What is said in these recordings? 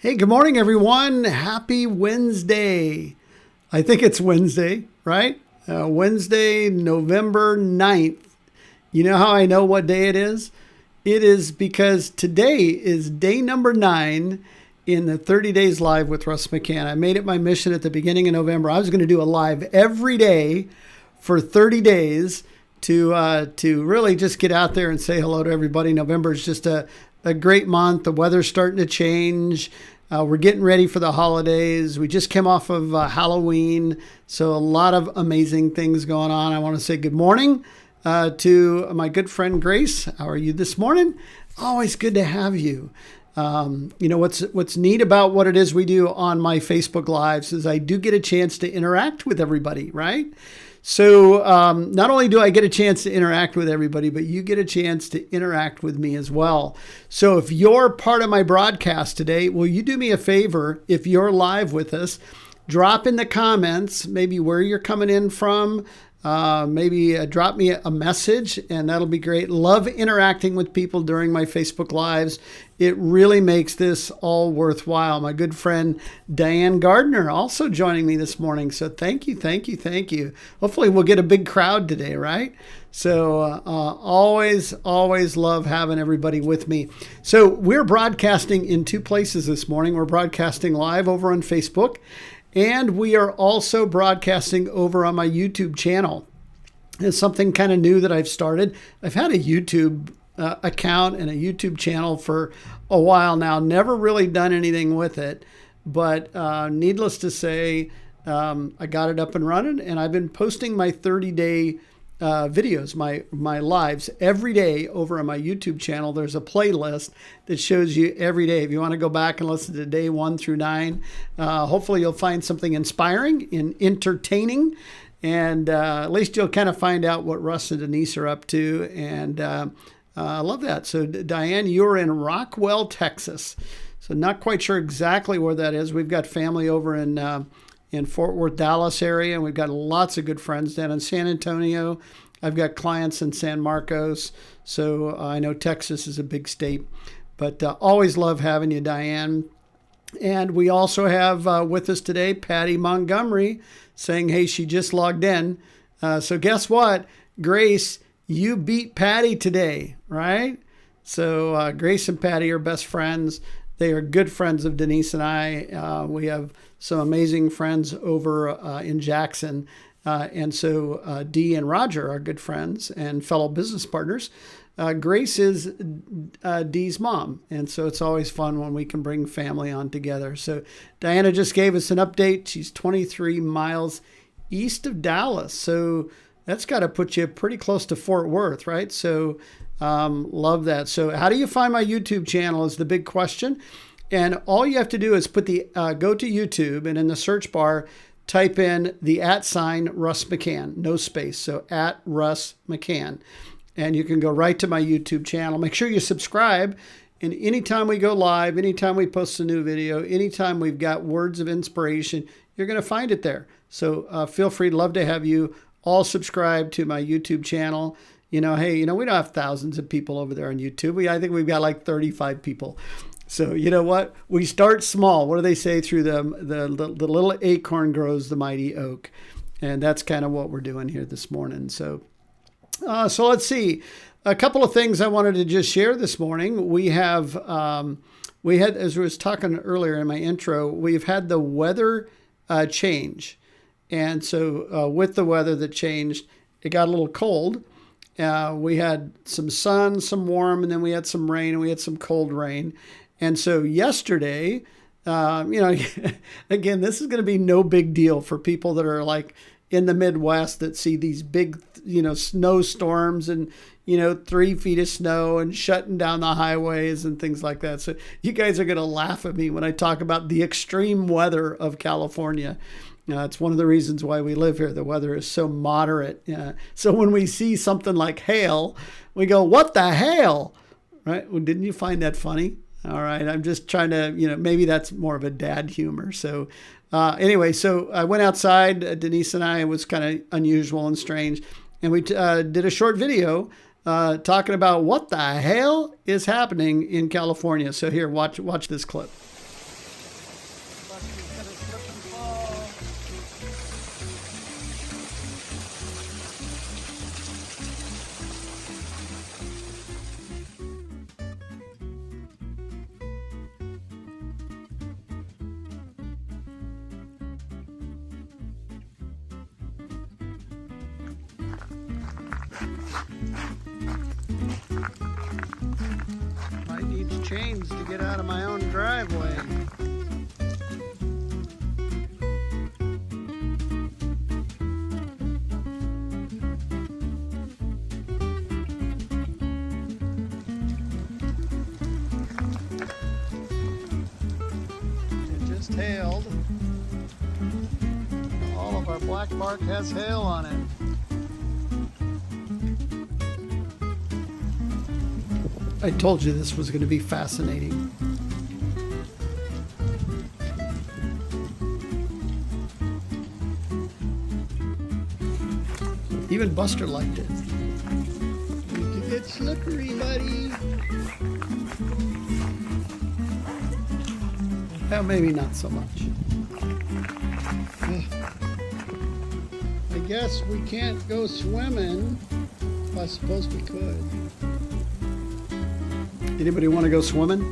Hey, good morning, everyone. Happy Wednesday. I think it's Wednesday, right? Wednesday, November 9th. You know how I know what day it is? It is because today is day number 9 in the 30 Days Live with Russ McCann. I made it my mission at the beginning of November. I was going to do a live every day for 30 days to really just get out there and say hello to everybody. November is just a great month. The weather's starting to change. We're getting ready for the holidays. We just came off of Halloween, so a lot of amazing things going on. I want to say good morning to my good friend Grace. How are you this morning? Always good to have you. You know, what's neat about what it is we do on my Facebook Lives is I do get a chance to interact with everybody, right? So not only do I get a chance to interact with everybody, but you get a chance to interact with me as well. So if you're part of my broadcast today, will you do me a favor? If you're live with us, drop in the comments, maybe where you're coming in from. Maybe drop me a message, and that'll be great. Love interacting with people during my Facebook Lives. It really makes this all worthwhile. My good friend Diane Gardner also joining me this morning. So thank you. Hopefully we'll get a big crowd today, right? So always love having everybody with me. So we're broadcasting in 2 places this morning. We're broadcasting live over on Facebook, and we are also broadcasting over on my YouTube channel. It's something kind of new that I've started. I've had a YouTube account and a YouTube channel for a while now. Never really done anything with it. But needless to say, I got it up and running. And I've been posting my 30-day videos, my lives every day over on my YouTube channel. There's a playlist that shows you every day. If you want to go back and listen to day 1 through 9, hopefully you'll find something inspiring and entertaining, and at least you'll kind of find out what Russ and Denise are up to, and I love that. So Diane, you're in Rockwell, Texas. So not quite sure exactly where that is. We've got family over in Fort Worth, Dallas area, and we've got lots of good friends down in San Antonio. I've got clients in San Marcos, so I know Texas is a big state, but always love having you, Diane. And we also have with us today Patty Montgomery saying, hey, she just logged in. So guess what? Grace, you beat Patty today, right? So Grace and Patty are best friends. They are good friends of Denise and I. We have some amazing friends over in Jackson. And so Dee and Roger are good friends and fellow business partners. Grace is Dee's mom. And so it's always fun when we can bring family on together. So Diana just gave us an update. She's 23 miles east of Dallas. So that's got to put you pretty close to Fort Worth, right? So love that. So how do you find my YouTube channel is the big question. And all you have to do is put the go to YouTube, and in the search bar, type in the @ Russ McCann, no space. So @Russ McCann. And you can go right to my YouTube channel. Make sure you subscribe. And anytime we go live, anytime we post a new video, anytime we've got words of inspiration, you're going to find it there. So feel free. Love to have you all subscribe to my YouTube channel. You know, hey, you know, we don't have thousands of people over there on YouTube. I think we've got like 35 people. So you know what? We start small. What do they say? Through the little acorn grows the mighty oak. And that's kind of what we're doing here this morning. So let's see. A couple of things I wanted to just share this morning. We had, as I was talking earlier in my intro, we've had the weather change. And so with the weather that changed, it got a little cold. We had some sun, some warm, and then we had some rain, and we had some cold rain. And so yesterday, you know, again, this is going to be no big deal for people that are like in the Midwest that see these big, you know, snowstorms and, you know, 3 feet of snow and shutting down the highways and things like that. So you guys are going to laugh at me when I talk about the extreme weather of California. It's one of the reasons why we live here. The weather is so moderate. So when we see something like hail, we go, what the hail? Right? Well, didn't you find that funny? All right. I'm just trying to, you know, maybe that's more of a dad humor. So anyway, so I went outside. Denise and I, it was kind of unusual and strange. And we did a short video talking about what the hell is happening in California. So here, watch this clip. Might need chains to get out of my own driveway. It just hailed. All of our black bark has hail on it. I told you this was going to be fascinating. Even Buster liked it. You get slippery, buddy. Well, maybe not so much. I guess we can't go swimming. I suppose we could. Anybody want to go swimming?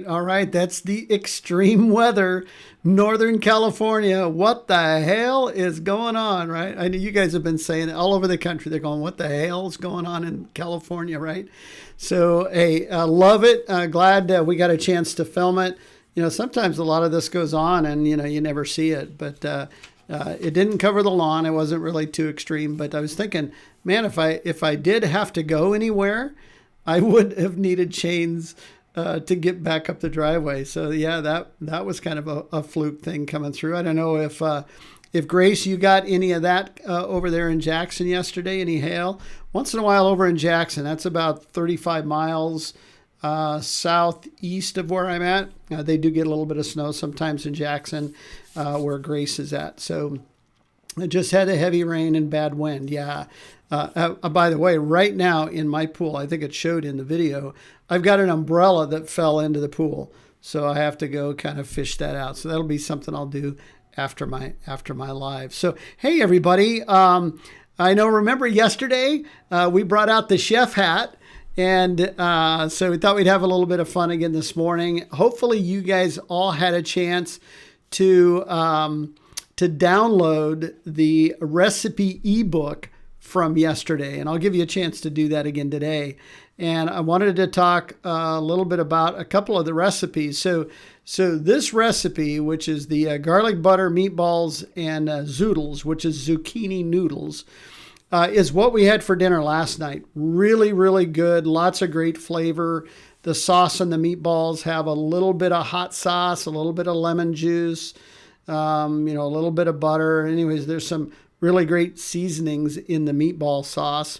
All right. That's the extreme weather, Northern California. What the hell is going on, right? I know you guys have been saying it all over the country. They're going, what the hell is going on in California, right? So, hey, I love it. Glad we got a chance to film it. You know, sometimes a lot of this goes on and, you know, you never see it, but it didn't cover the lawn. It wasn't really too extreme, but I was thinking, man, if I did have to go anywhere, I would have needed chains to get back up the driveway. So yeah, that was kind of a fluke thing coming through. I don't know if Grace, you got any of that over there in Jackson yesterday, any hail? Once in a while over in Jackson, that's about 35 miles southeast of where I'm at. They do get a little bit of snow sometimes in Jackson, where Grace is at. So I just had a heavy rain and bad wind. Yeah. By the way, right now in my pool, I think it showed in the video, I've got an umbrella that fell into the pool. So I have to go kind of fish that out. So that'll be something I'll do after my live. So, hey, everybody. I know, remember yesterday, we brought out the chef hat. And so we thought we'd have a little bit of fun again this morning. Hopefully you guys all had a chance to download the recipe ebook from yesterday. And I'll give you a chance to do that again today. And I wanted to talk a little bit about a couple of the recipes. So this recipe, which is the garlic butter meatballs and zoodles, which is zucchini noodles, is what we had for dinner last night. Really, really good. Lots of great flavor. The sauce and the meatballs have a little bit of hot sauce, a little bit of lemon juice, a little bit of butter. Anyways, there's some really great seasonings in the meatball sauce.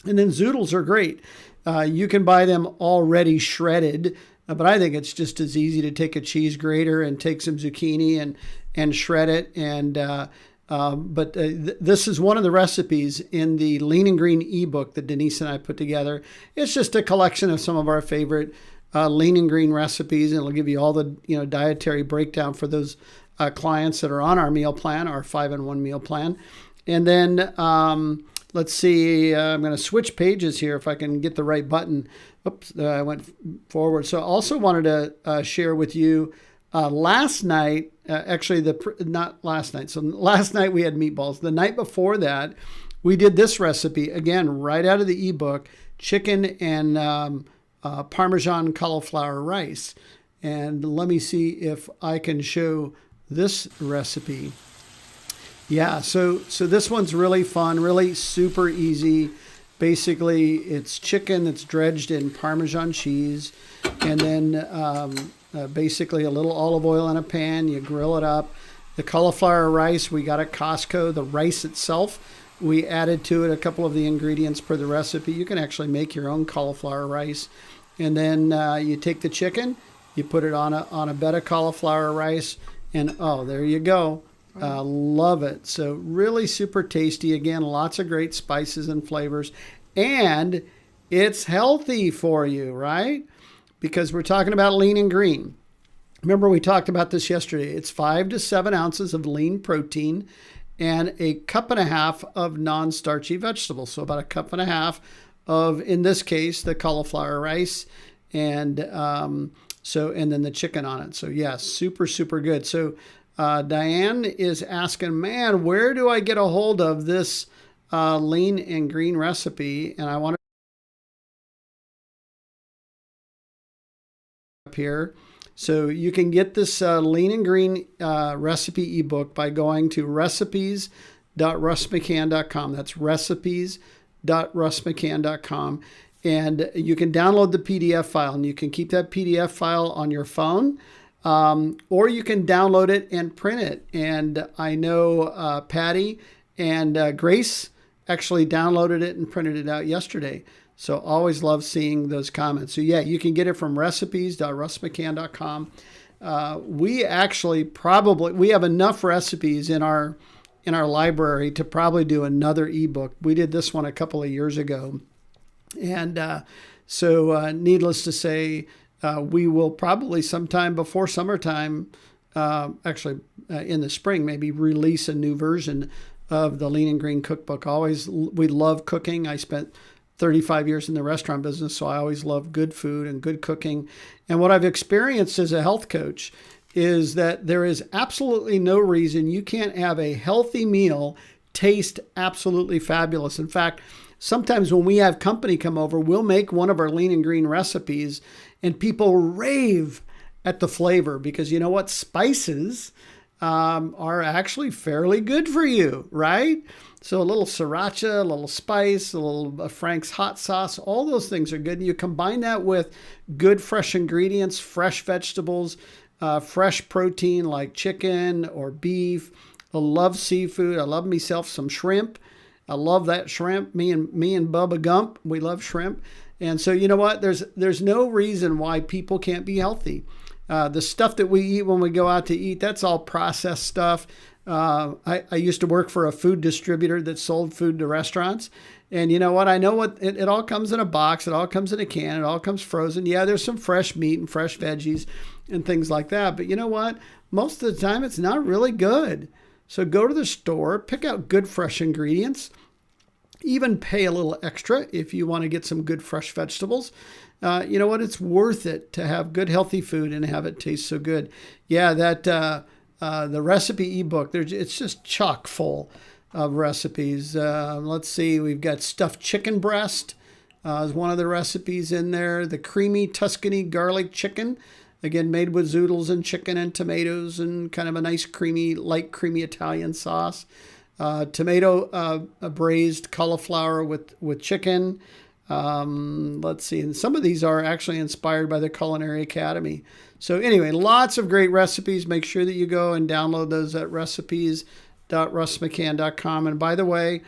And then zoodles are great. You can buy them already shredded, but I think it's just as easy to take a cheese grater and take some zucchini and shred it. And this is one of the recipes in the Lean and Green ebook that Denise and I put together. It's just a collection of some of our favorite Lean and Green recipes, and it'll give you all the dietary breakdown for those clients that are on our meal plan, our 5-in-1 meal plan. And then let's see, I'm going to switch pages here if I can get the right button. Oops, I went forward. So I also wanted to share with you last night, not last night. So last night we had meatballs. The night before that, we did this recipe, again, right out of the ebook, chicken and Parmesan cauliflower rice. And let me see if I can show this recipe. Yeah, so this one's really fun, really super easy. Basically, it's chicken that's dredged in Parmesan cheese, and then basically a little olive oil in a pan. You grill it up. The cauliflower rice we got at Costco. The rice itself, we added to it a couple of the ingredients per the recipe. You can actually make your own cauliflower rice, and then you take the chicken, you put it on a bed of cauliflower rice, and there you go. Love it. So really super tasty. Again, lots of great spices and flavors. And it's healthy for you, right? Because we're talking about lean and green. Remember, we talked about this yesterday. It's 5 to 7 ounces of lean protein and a cup and a half of non-starchy vegetables. So about a cup and a half of, in this case, the cauliflower rice. And So, and then the chicken on it. So yeah, super, super good. So Diane is asking, man, where do I get a hold of this lean and green recipe? And I want to up here. So you can get this lean and green recipe ebook by going to recipes.russmccann.com. That's recipes.russmccann.com. And you can download the PDF file, and you can keep that PDF file on your phone, or you can download it and print it. And I know Patty and Grace actually downloaded it and printed it out yesterday. So always love seeing those comments. So yeah, you can get it from recipes.russmccann.com. We actually we have enough recipes in our library to probably do another ebook. We did this one a couple of years ago. And so needless to say, we will probably sometime before summertime, actually in the spring, maybe release a new version of the Lean and Green Cookbook. We love cooking. I spent 35 years in the restaurant business, so I always love good food and good cooking. And what I've experienced as a health coach is that there is absolutely no reason you can't have a healthy meal taste absolutely fabulous. In fact, sometimes when we have company come over, we'll make one of our lean and green recipes and people rave at the flavor because you know what? Spices are actually fairly good for you, right? So a little sriracha, a little spice, a little Frank's hot sauce, all those things are good. And you combine that with good fresh ingredients, fresh vegetables, fresh protein like chicken or beef. I love seafood. I love myself some shrimp. I love that shrimp. Me and Bubba Gump, we love shrimp. And so you know what? There's no reason why people can't be healthy. The stuff that we eat when we go out to eat, that's all processed stuff. I used to work for a food distributor that sold food to restaurants. And you know what? I know what it all comes in a box. It all comes in a can. It all comes frozen. Yeah, there's some fresh meat and fresh veggies and things like that. But you know what? Most of the time, it's not really good. So go to the store, pick out good fresh ingredients, even pay a little extra if you want to get some good fresh vegetables. You know what? It's worth it to have good, healthy food and have it taste so good. Yeah, the recipe ebook, it's just chock full of recipes. Let's see, we've got stuffed chicken breast is one of the recipes in there. The creamy Tuscany garlic chicken, again, made with zoodles and chicken and tomatoes and kind of a nice light creamy Italian sauce. Tomato braised cauliflower with chicken. Let's see, and some of these are actually inspired by the Culinary Academy. So anyway, lots of great recipes. Make sure that you go and download those at recipes.russmccann.com. And by the way,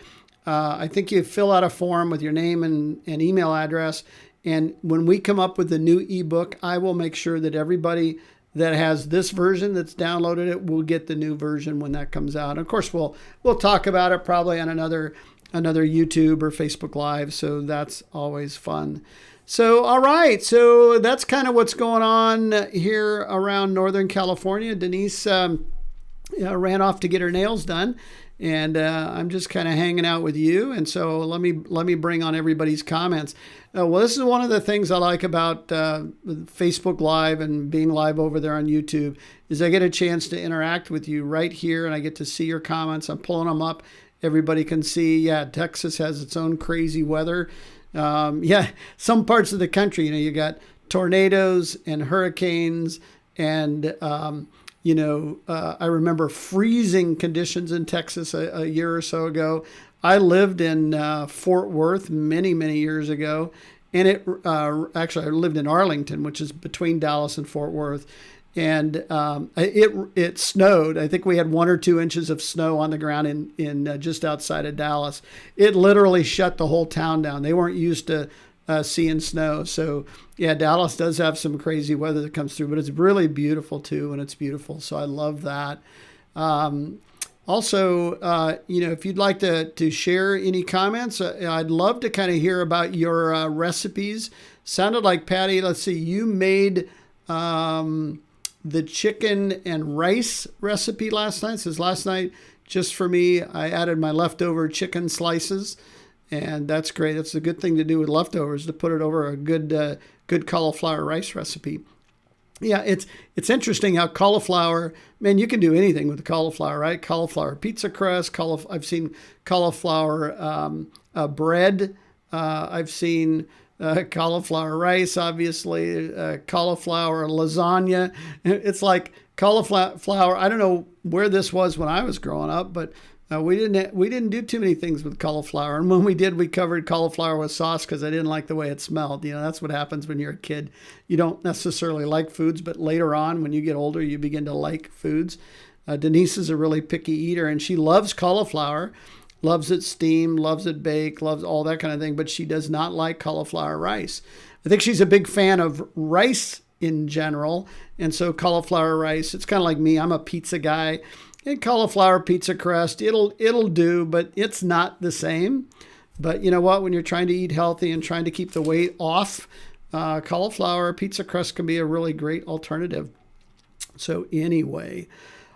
I think you fill out a form with your name and email address. And when we come up with the new ebook, I will make sure that everybody that has this version that's downloaded it will get the new version when that comes out. And of course, we'll talk about it probably on another YouTube or Facebook Live. So that's always fun. So, all right. So that's kind of what's going on here around Northern California. Denise ran off to get her nails done, and I'm just kind of hanging out with you. And so let me bring on everybody's comments. Well, this is one of the things I like about Facebook Live and being live over there on YouTube is I get a chance to interact with you right here, and I get to see your comments. I'm pulling them up. Everybody can see. Yeah, Texas has its own crazy weather. Some parts of the country, you got tornadoes and hurricanes and, I remember freezing conditions in Texas a year or so ago. I lived in Fort Worth many, many years ago. And actually, I lived in Arlington, which is between Dallas and Fort Worth. And it snowed. I think we had 1 or 2 inches of snow on the ground in just outside of Dallas. It literally shut the whole town down. They weren't used to seeing snow. So yeah, Dallas does have some crazy weather that comes through, but it's really beautiful too, and it's beautiful. So I love that. Also, if you'd like to share any comments, I'd love to kind of hear about your recipes. Sounded like, Patty, let's see, you made the chicken and rice recipe last night. It says last night, just for me, I added my leftover chicken slices, and that's great. That's a good thing to do with leftovers, to put it over a good cauliflower rice recipe. Yeah, it's interesting how cauliflower, man, you can do anything with the cauliflower, right? Cauliflower pizza crust, I've seen cauliflower bread. I've seen cauliflower rice, obviously, cauliflower lasagna. It's like cauliflower. I don't know where this was when I was growing up, but we didn't do too many things with cauliflower. And when we did, we covered cauliflower with sauce because I didn't like the way it smelled. That's what happens when you're a kid. You don't necessarily like foods, but later on, when you get older, you begin to like foods. Denise is a really picky eater, and she loves cauliflower, loves it steamed, loves it baked, loves all that kind of thing, but she does not like cauliflower rice. I think she's a big fan of rice in general, and so cauliflower rice, it's kind of like me. I'm a pizza guy. And cauliflower pizza crust, it'll do, but it's not the same. But you know what? When you're trying to eat healthy and trying to keep the weight off, cauliflower pizza crust can be a really great alternative. So anyway,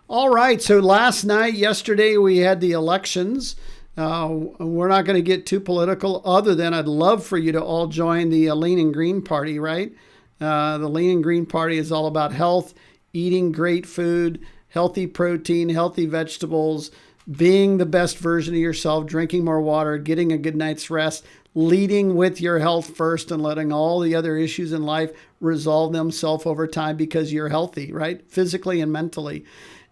all right. So yesterday, we had the elections. We're not going to get too political, other than I'd love for you to all join the Lean and Green Party, right? The Lean and Green Party is all about health, eating great food, healthy protein, healthy vegetables, being the best version of yourself, drinking more water, getting a good night's rest, leading with your health first and letting all the other issues in life resolve themselves over time because you're healthy, right? Physically and mentally.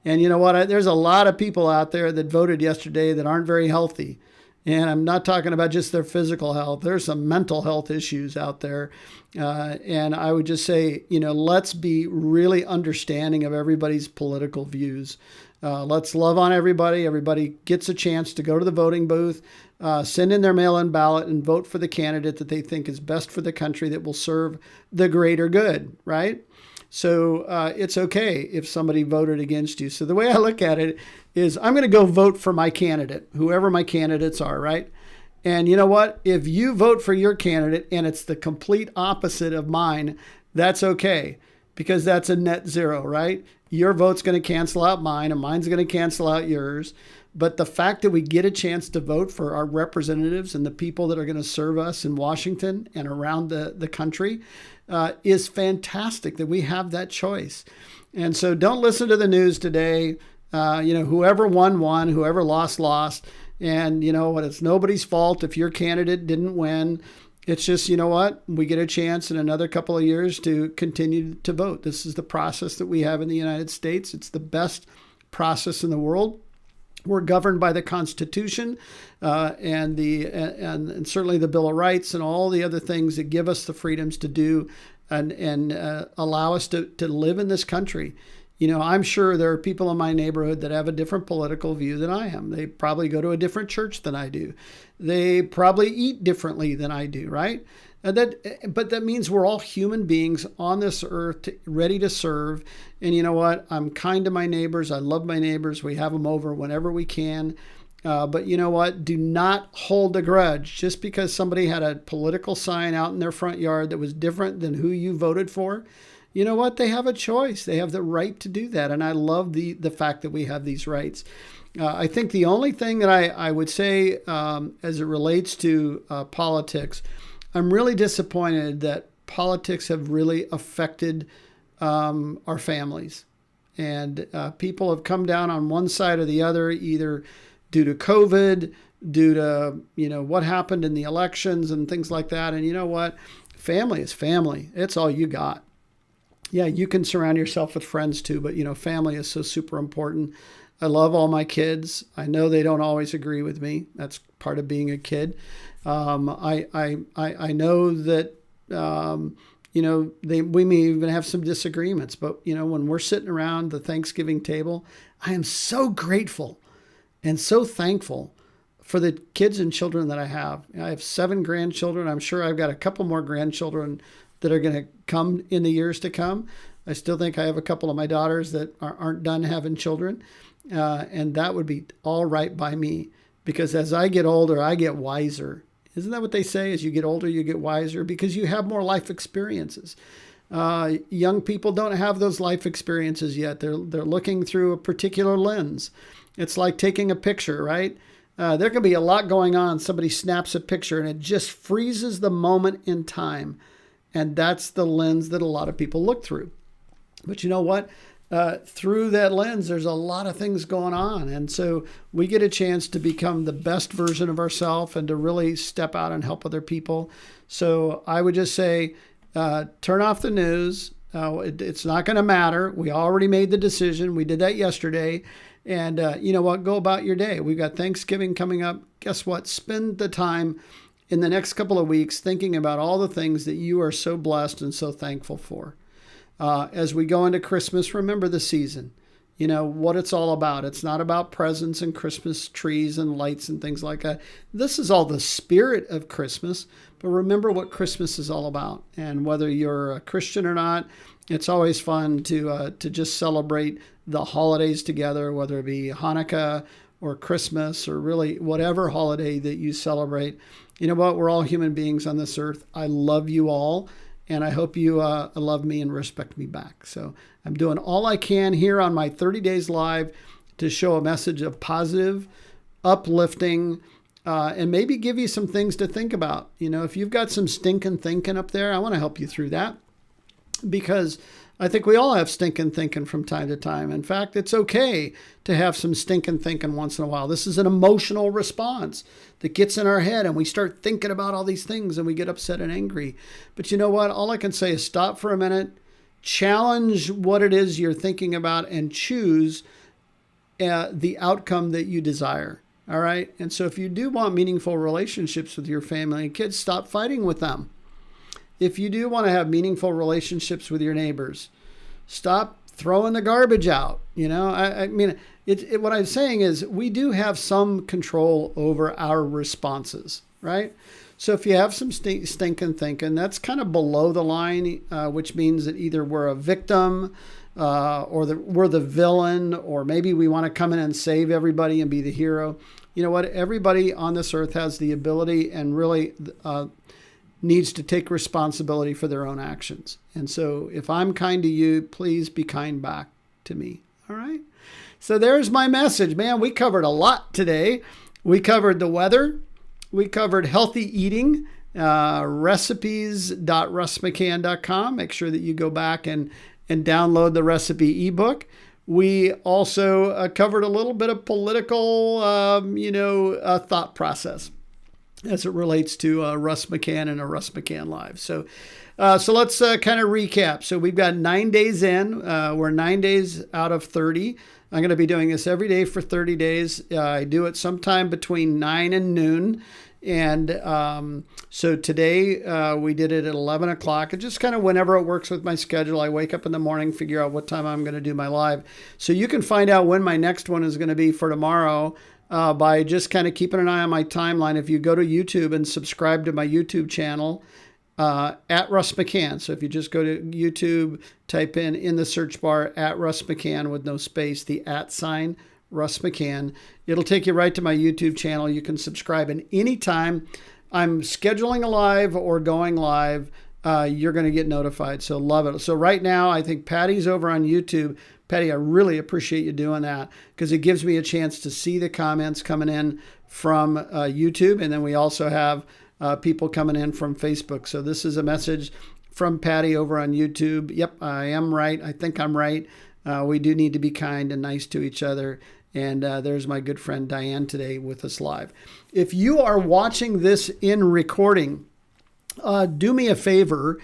And you know what? There's a lot of people out there that voted yesterday that aren't very healthy. And I'm not talking about just their physical health. There's some mental health issues out there. And I would just say, let's be really understanding of everybody's political views. Let's love on everybody. Everybody gets a chance to go to the voting booth, send in their mail-in ballot, and vote for the candidate that they think is best for the country, that will serve the greater good, right? So it's okay if somebody voted against you. So the way I look at it is I'm going to go vote for my candidate, whoever my candidates are, right? And you know what? If you vote for your candidate and it's the complete opposite of mine, that's okay, because that's a net zero, right? Your vote's going to cancel out mine, and mine's going to cancel out yours. But the fact that we get a chance to vote for our representatives and the people that are going to serve us in Washington and around the country is fantastic, that we have that choice. And so don't listen to the news today. Whoever won, whoever lost. And you know what? It's nobody's fault if your candidate didn't win. It's just, you know what? We get a chance in another couple of years to continue to vote. This is the process that we have in the United States. It's the best process in the world. We're governed by the Constitution and certainly the Bill of Rights and all the other things that give us the freedoms to do and allow us to live in this country. I'm sure there are people in my neighborhood that have a different political view than I am. They probably go to a different church than I do. They probably eat differently than I do, right? But that means we're all human beings on this earth, ready to serve. And you know what? I'm kind to my neighbors. I love my neighbors. We have them over whenever we can. But you know what? Do not hold a grudge just because somebody had a political sign out in their front yard that was different than who you voted for. You know what? They have a choice. They have the right to do that. And I love the fact that we have these rights. I think the only thing that I would say as it relates to politics, I'm really disappointed that politics have really affected our families. And people have come down on one side or the other, either due to COVID, due to, what happened in the elections and things like that. And you know what? Family is family. It's all you got. Yeah, you can surround yourself with friends too, but, family is so super important. I love all my kids. I know they don't always agree with me. That's part of being a kid. I know that, we may even have some disagreements, but, when we're sitting around the Thanksgiving table, I am so grateful and so thankful for the kids and children that I have. I have 7 grandchildren. I'm sure I've got a couple more grandchildren that are going to come in the years to come. I still think I have a couple of my daughters that aren't done having children. And that would be all right by me, because as I get older, I get wiser. Isn't that what they say? As you get older, you get wiser because you have more life experiences. Young people don't have those life experiences yet. They're looking through a particular lens. It's like taking a picture, right? There can be a lot going on. Somebody snaps a picture and it just freezes the moment in time. And that's the lens that a lot of people look through. But you know what? Through that lens, there's a lot of things going on. And so we get a chance to become the best version of ourselves and to really step out and help other people. So I would just say, turn off the news. It's not going to matter. We already made the decision. We did that yesterday. And you know what? Go about your day. We've got Thanksgiving coming up. Guess what? Spend the time in the next couple of weeks thinking about all the things that you are so blessed and so thankful for. As we go into Christmas, remember the season. You know, what it's all about. It's not about presents and Christmas trees and lights and things like that. This is all the spirit of Christmas, but remember what Christmas is all about. And whether you're a Christian or not, it's always fun to just celebrate the holidays together, whether it be Hanukkah or Christmas or really whatever holiday that you celebrate. You know what? We're all human beings on this earth. I love you all. And I hope you love me and respect me back. So I'm doing all I can here on my 30 Days Live to show a message of positive, uplifting, and maybe give you some things to think about. You know, if you've got some stinking thinking up there, I want to help you through that, because I think we all have stinking thinking from time to time. In fact, it's okay to have some stinking thinking once in a while. This is an emotional response that gets in our head and we start thinking about all these things and we get upset and angry. But you know what? All I can say is stop for a minute, challenge what it is you're thinking about, and choose the outcome that you desire. All right? And so if you do want meaningful relationships with your family and kids, stop fighting with them. If you do want to have meaningful relationships with your neighbors, stop throwing the garbage out. You know, I mean, what I'm saying is we do have some control over our responses, right? So if you have some stinking thinking, that's kind of below the line, which means that either we're a victim or we're the villain, or maybe we want to come in and save everybody and be the hero. You know what? Everybody on this earth has the ability and really needs to take responsibility for their own actions. And so if I'm kind to you, please be kind back to me. All right. So there's my message, man. We covered a lot today. We covered the weather. We covered healthy eating, recipes.russmccann.com. Make sure that you go back and download the recipe ebook. We also covered a little bit of political, thought process as it relates to Russ McCann and a Russ McCann Live. So let's kind of recap. So we've got 9 days in. We're 9 days out of 30. I'm going to be doing this every day for 30 days. I do it sometime between 9 and noon. And so today we did it at 11 o'clock. And just kind of whenever it works with my schedule, I wake up in the morning, figure out what time I'm going to do my live. So you can find out when my next one is going to be for tomorrow by just kind of keeping an eye on my timeline. If you go to YouTube and subscribe to my YouTube channel at Russ McCann. So if you just go to YouTube, type in the search bar at Russ McCann with no space, the @ sign, Russ McCann. It'll take you right to my YouTube channel. You can subscribe, and anytime I'm scheduling a live or going live, you're going to get notified. So love it. So right now, I think Patty's over on YouTube. Patty, I really appreciate you doing that, because it gives me a chance to see the comments coming in from YouTube. And then we also have people coming in from Facebook. So this is a message from Patty over on YouTube. Yep, I am right. I think I'm right. We do need to be kind and nice to each other. And there's my good friend Diane today with us live. If you are watching this in recording, do me a favor.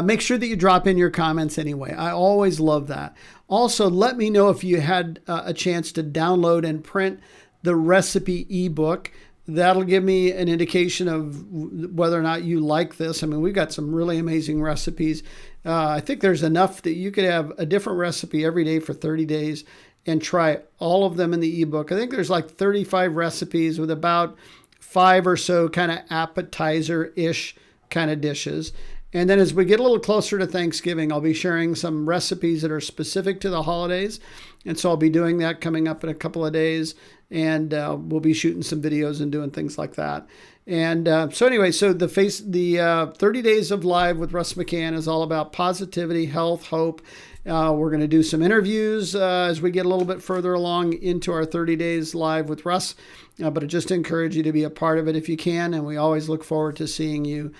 Make sure that you drop in your comments anyway. I always love that. Also, let me know if you had a chance to download and print the recipe ebook. That'll give me an indication of whether or not you like this. I mean, we've got some really amazing recipes. I think there's enough that you could have a different recipe every day for 30 days and try all of them in the ebook. I think there's like 35 recipes with about 5 or so kind of appetizer-ish kind of dishes. And then as we get a little closer to Thanksgiving, I'll be sharing some recipes that are specific to the holidays. And so I'll be doing that coming up in a couple of days. And we'll be shooting some videos and doing things like that. And so the 30 Days of Live with Russ McCann is all about positivity, health, hope. We're going to do some interviews as we get a little bit further along into our 30 Days Live with Russ. But I just encourage you to be a part of it if you can. And we always look forward to seeing you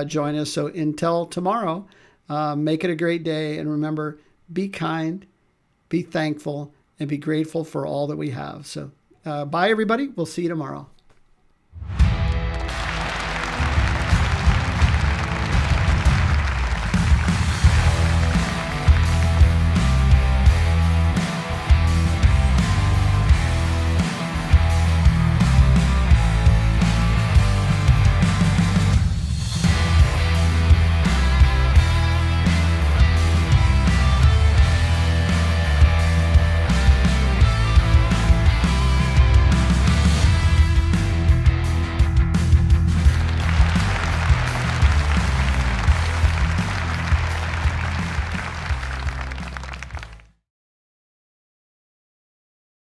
join us. So until tomorrow, make it a great day. And remember, be kind, be thankful, and be grateful for all that we have. So bye, everybody. We'll see you tomorrow.